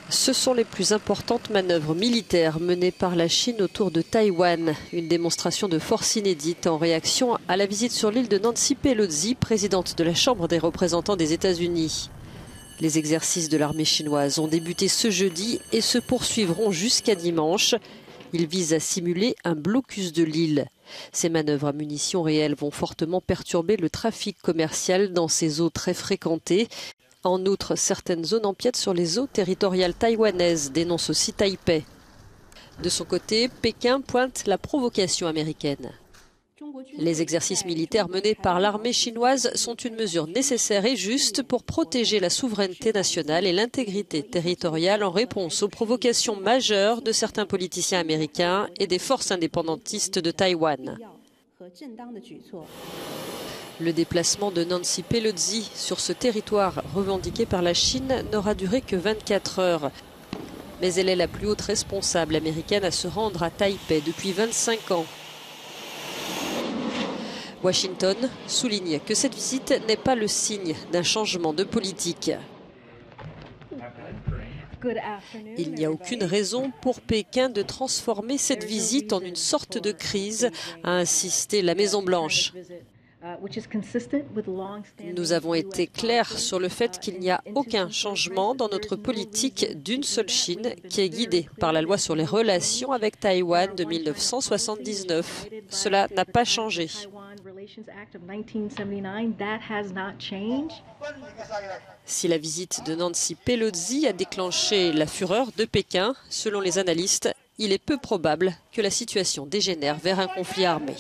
Ce sont les plus importantes manœuvres militaires menées par la Chine autour de Taïwan. Une démonstration de force inédite en réaction à la visite sur l'île de Nancy Pelosi, présidente de la Chambre des représentants des États-Unis. Les exercices de l'armée chinoise ont débuté ce jeudi et se poursuivront jusqu'à dimanche. Ils visent à simuler un blocus de l'île. Ces manœuvres à munitions réelles vont fortement perturber le trafic commercial dans ces eaux très fréquentées. En outre, certaines zones empiètent sur les eaux territoriales taïwanaises, dénonce aussi Taipei. De son côté, Pékin pointe la provocation américaine. Les exercices militaires menés par l'armée chinoise sont une mesure nécessaire et juste pour protéger la souveraineté nationale et l'intégrité territoriale en réponse aux provocations majeures de certains politiciens américains et des forces indépendantistes de Taïwan. Le déplacement de Nancy Pelosi sur ce territoire revendiqué par la Chine n'aura duré que 24 heures. Mais elle est la plus haute responsable américaine à se rendre à Taipei depuis 25 ans. Washington souligne que cette visite n'est pas le signe d'un changement de politique. Il n'y a aucune raison pour Pékin de transformer cette visite en une sorte de crise, a insisté la Maison-Blanche. Nous avons été clairs sur le fait qu'il n'y a aucun changement dans notre politique d'une seule Chine qui est guidée par la loi sur les relations avec Taïwan de 1979. Cela n'a pas changé. Si la visite de Nancy Pelosi a déclenché la fureur de Pékin, selon les analystes, il est peu probable que la situation dégénère vers un conflit armé.